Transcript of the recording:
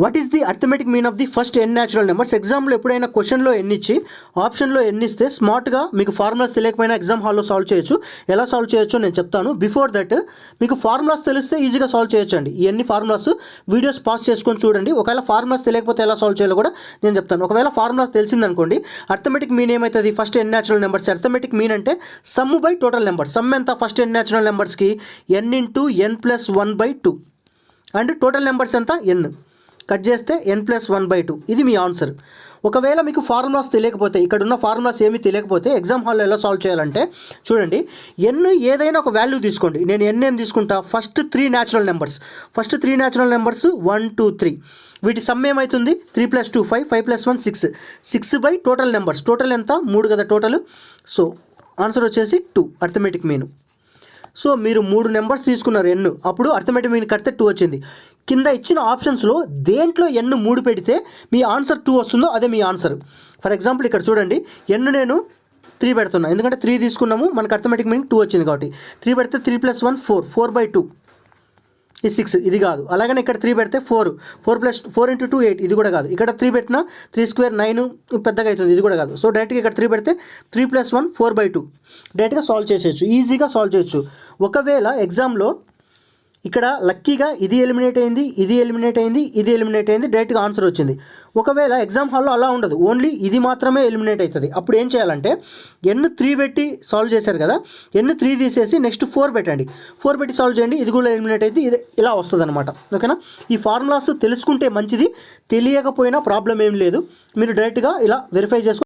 What is the arithmetic mean of the first n natural numbers? ఎగ్జామ్లో ఎప్పుడైనా క్వశ్చన్లో ఎన్ని ఇచ్చి ఆప్షన్లో ఎన్ని ఇస్తే స్మార్ట్గా మీకు ఫార్ములాస్ తెలియకపోయినా ఎగ్జామ్ హాల్లో సాల్వ్ చేయొచ్చు. ఎలా సాల్వ్ చేయొచ్చో నేను చెప్తాను. బిఫోర్ దట్ మీకు ఫార్ములాస్ తెలిస్తే ఈజీగా సాల్వ్ చేయొచ్చండి. ఇవన్నీ ఫార్ములాస్ వీడియోస్ పాస్ చేసుకొని చూడండి. ఒకవేళ ఫార్ములాస్ తెలియకపోతే ఎలా సాల్వ్ చేయాలో కూడా నేను చెప్తాను. ఒకవేళ ఫార్ములాస్ తెలిసిందనుకోండి, అర్థమెటిక్ మీన్ ఏమవుతుంది? First n natural numbers arithmetic mean అంటే sum by total number. Sum ఎంత? ఫస్ట్ n న్యాచురల్ నెంబర్స్కి n into n+1/2 and total numbers ఎంత? n. కట్ చేస్తే n+1/2. ఇది మీ ఆన్సర్. ఒకవేళ మీకు ఫార్ములాస్ తెలియకపోతే, ఇక్కడ ఉన్న ఫార్ములాస్ ఏమీ తెలియకపోతే ఎగ్జామ్ హాల్లో ఎలా సాల్వ్ చేయాలంటే చూడండి, n ఏదైనా ఒక వాల్యూ తీసుకోండి. నేను n ఏం తీసుకుంటా? First 3 natural numbers. First 3 natural numbers 1 2 3. వీటి సమ్ ఏమవుతుంది? 3 + 2 5, 5 + 1 6. 6 బై టోటల్ నెంబర్స్. టోటల్ ఎంత? 3 కదా టోటల్. సో ఆన్సర్ వచ్చేసి 2 అర్థమెటిక్ మీన్. సో మీరు 3 నెంబర్స్ తీసుకున్నారు n, అప్పుడు అర్థమెటిక్ మీన్ కడితే 2 వచ్చింది. కింద ఇచ్చిన ఆప్షన్స్లో దేంట్లో n 3 పెడితే మీ ఆన్సర్ 2 వస్తుందో అదే మీ ఆన్సర్. ఫర్ ఎగ్జాంపుల్ ఇక్కడ చూడండి, n నేను 3 పెడుతున్నా, ఎందుకంటే 3 తీసుకున్నాము, మనకు అర్థమెటిక్ మీన్ 2 వచ్చింది కాబట్టి. 3 పెడితే 3 + 1 4, 4/2 ఇది 6, ఇది కాదు. అలాగనే ఇక్కడ 3 పెడితే 4, 4 × 2 8, ఇది కూడా కాదు. ఇక్కడ 3 పెట్టినా 3² 9 పెద్దగా అవుతుంది, ఇది కూడా కాదు. సో డైరెక్ట్గా ఇక్కడ 3 పెడితే 3 + 1 4/2 డైరెక్ట్గా సాల్వ్ చేసేయచ్చు, ఈజీగా సాల్వ్ చేయొచ్చు. ఒకవేళ ఎగ్జామ్లో ఇక్కడ లక్కీగా ఇది ఎలిమినేట్ అయింది, ఇది ఎలిమినేట్ అయింది, ఇది ఎలిమినేట్ అయింది, డైరెక్ట్గా ఆన్సర్ వచ్చింది. ఒకవేళ ఎగ్జామ్ హాల్లో అలా ఉండదు, ఓన్లీ ఇది మాత్రమే ఎలిమినేట్ అవుతుంది. అప్పుడు ఏం చేయాలంటే n 3 పెట్టి సాల్వ్ చేశారు కదా, n 3 తీసేసి నెక్స్ట్ 4 పెట్టండి. 4 పెట్టి సాల్వ్ చేయండి, ఇది కూడా ఎలిమినేట్ అయితే ఇది ఇలా వస్తుంది అనమాట. ఓకేనా? ఈ ఫార్ములాస్ తెలుసుకుంటే మంచిది, తెలియకపోయినా ప్రాబ్లం ఏం లేదు. మీరు డైరెక్ట్గా ఇలా వెరిఫై చేసుకుంటే